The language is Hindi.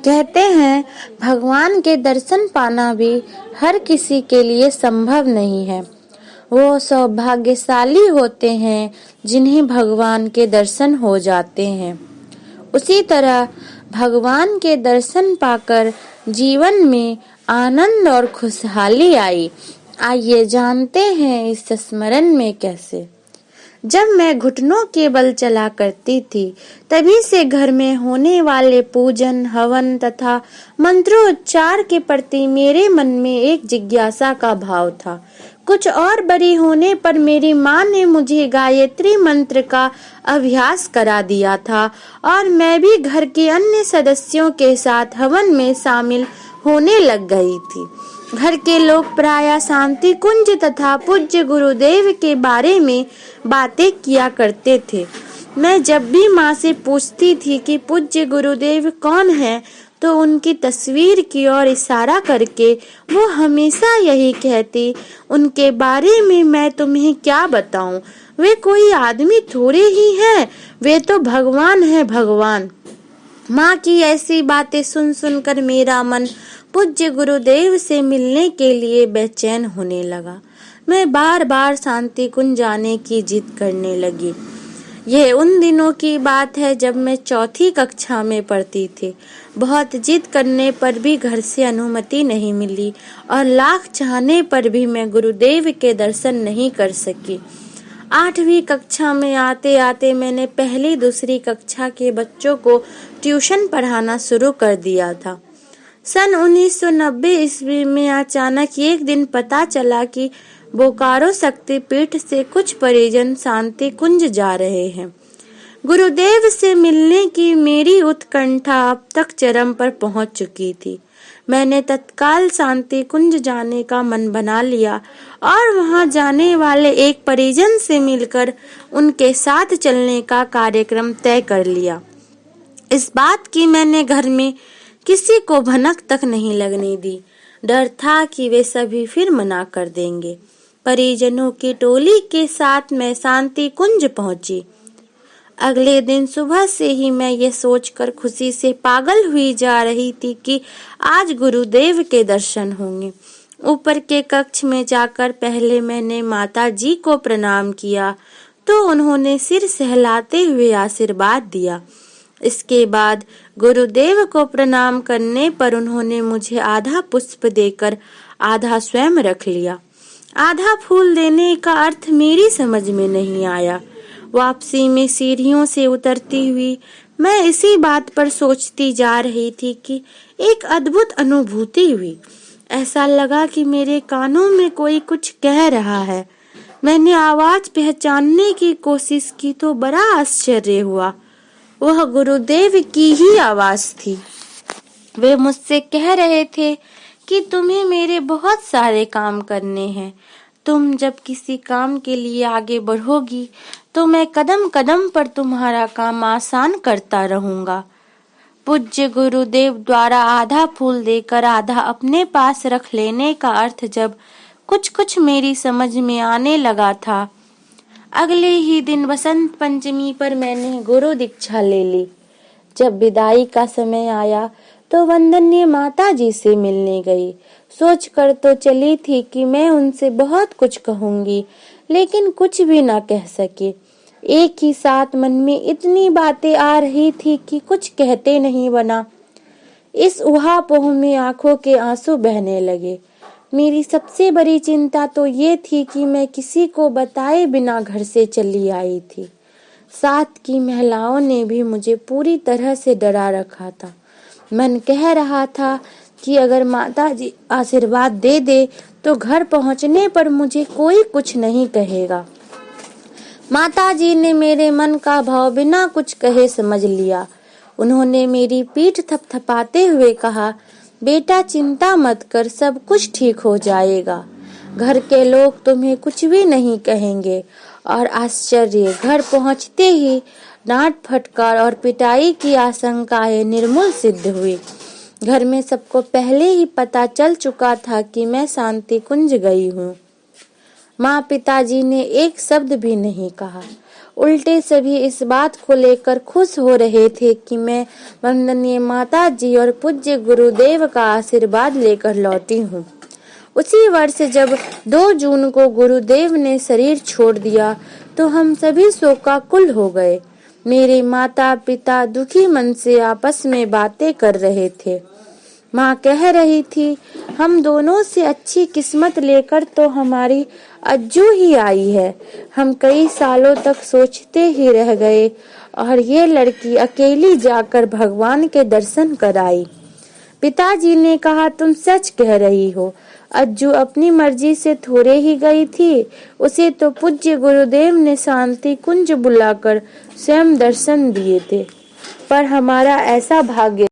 कहते हैं भगवान के दर्शन पाना भी हर किसी के लिए संभव नहीं है। वो सौभाग्यशाली होते हैं जिन्हें भगवान के दर्शन हो जाते हैं। उसी तरह भगवान के दर्शन पाकर जीवन में आनंद और खुशहाली आई। आइए जानते हैं इस स्मरण में कैसे। जब मैं घुटनों के बल चला करती थी, तभी से घर में होने वाले पूजन, हवन तथा मंत्रोच्चार के प्रति मेरे मन में एक जिज्ञासा का भाव था। कुछ और बड़ी होने पर मेरी माँ ने मुझे गायत्री मंत्र का अभ्यास करा दिया था और मैं भी घर के अन्य सदस्यों के साथ हवन में शामिल होने लग गई थी। घर के लोग प्रायः शांति कुंज तथा पूज्य गुरुदेव के बारे में बातें किया करते थे। मैं जब भी माँ से पूछती थी कि पूज्य गुरुदेव कौन है, तो उनकी तस्वीर की ओर इशारा करके वो हमेशा यही कहती, उनके बारे में मैं तुम्हें क्या बताऊं, वे कोई आदमी थोड़े ही हैं, वे तो भगवान है भगवान। माँ की ऐसी बातें सुन सुनकर मेरा मन पूज्य गुरुदेव से मिलने के लिए बेचैन होने लगा। मैं बार बार शांति कुंज जाने की जिद करने लगी। यह उन दिनों की बात है जब मैं चौथी कक्षा में पढ़ती थी। बहुत जिद करने पर भी घर से अनुमति नहीं मिली और लाख चाहने पर भी मैं गुरुदेव के दर्शन नहीं कर सकी। 8वीं कक्षा में आते आते मैंने पहली दूसरी कक्षा के बच्चों को ट्यूशन पढ़ाना शुरू कर दिया था। सन 1990 ईस्वी में अचानक एक दिन पता चला कि बोकारो शक्तिपीठ से कुछ परिजन शांति कुंज जा रहे हैं। गुरुदेव से मिलने की मेरी उत्कंठा अब तक चरम पर पहुंच चुकी थी। मैंने तत्काल शांति कुंज जाने का मन बना लिया और वहां जाने वाले एक परिजन से मिलकर उनके साथ चलने का कार्यक्रम तय कर लिया। इस बात की मैंने घर में किसी को भनक तक नहीं लगने दी। डर था कि वे सभी फिर मना कर देंगे। परिजनों की टोली के साथ मैं शांति कुंज पहुंची। अगले दिन सुबह से ही मैं ये सोचकर खुशी से पागल हुई जा रही थी कि आज गुरुदेव के दर्शन होंगे। ऊपर के कक्ष में जाकर पहले मैंने माता जी को प्रणाम किया, तो उन्होंने सिर सहलाते हुए आशीर्वाद दिया। इसके बाद गुरुदेव को प्रणाम करने पर उन्होंने मुझे आधा पुष्प देकर आधा स्वयं रख लिया। आधा फूल देने का अर्थ मेरी समझ में नहीं आया। वापसी में सीढ़ियों से उतरती हुई मैं इसी बात पर सोचती जा रही थी कि एक अद्भुत अनुभूति हुई। ऐसा लगा कि मेरे कानों में कोई कुछ कह रहा है। मैंने आवाज पहचानने की कोशिश की तो बड़ा आश्चर्य हुआ। वह गुरुदेव की ही आवाज थी। वे मुझसे कह रहे थे कि तुम्हें मेरे बहुत सारे काम करने हैं। तुम जब किसी काम के लिए आगे बढ़ोगी तो मैं कदम कदम पर तुम्हारा काम आसान करता रहूंगा। पूज्य गुरुदेव द्वारा आधा फूल देकर आधा अपने पास रख लेने का अर्थ जब कुछ कुछ मेरी समझ में आने लगा था। अगले ही दिन बसंत पंचमी पर मैंने गुरु दीक्षा ले ली। जब विदाई का समय आया तो वंदनीय माता जी से मिलने गई। सोच कर तो चली थी कि मैं उनसे बहुत कुछ कहूंगी, लेकिन कुछ भी ना कह सकी। एक ही साथ मन में इतनी बातें आ रही थी कि कुछ कहते नहीं बना। इस उहापोह में आंखों के आंसू बहने लगे। मेरी सबसे बड़ी चिंता तो ये थी कि मैं किसी को बताए बिना घर से चली आई थी। साथ की महिलाओं ने भी मुझे पूरी तरह से डरा रखा था। मन कह रहा था कि अगर माता जी आशीर्वाद दे दे तो घर पहुंचने पर मुझे कोई कुछ नहीं कहेगा। माता जी ने मेरे मन का भाव बिना कुछ कहे समझ लिया। उन्होंने मेरी पीठ थपथपाते हुए कहा, बेटा चिंता मत कर, सब कुछ ठीक हो जाएगा। घर के लोग तुम्हें कुछ भी नहीं कहेंगे। और आश्चर्य, घर पहुंचते ही डांट फटकार और पिटाई की आशंकाएं निर्मूल सिद्ध हुई। घर में सबको पहले ही पता चल चुका था कि मैं शांति कुंज गई हूँ। माँ पिताजी ने एक शब्द भी नहीं कहा। उल्टे सभी इस बात को लेकर खुश हो रहे थे कि मैं वंदनीय माता जी और पूज्य गुरुदेव का आशीर्वाद लेकर लौटी हूँ। उसी वर्ष जब 2 जून को गुरुदेव ने शरीर छोड़ दिया तो हम सभी शोकाकुल हो गए। मेरे माता पिता दुखी मन से आपस में बातें कर रहे थे। माँ कह रही थी, हम दोनों से अच्छी किस्मत लेकर तो हमारी अज्जू ही आई है। हम कई सालों तक सोचते ही रह गए और ये लड़की अकेली जाकर भगवान के दर्शन कर आई। पिताजी ने कहा, तुम सच कह रही हो। अज्जू अपनी मर्जी से थोड़े ही गई थी, उसे तो पूज्य गुरुदेव ने शांति कुंज बुलाकर स्वयं दर्शन दिए थे। पर हमारा ऐसा भाग्य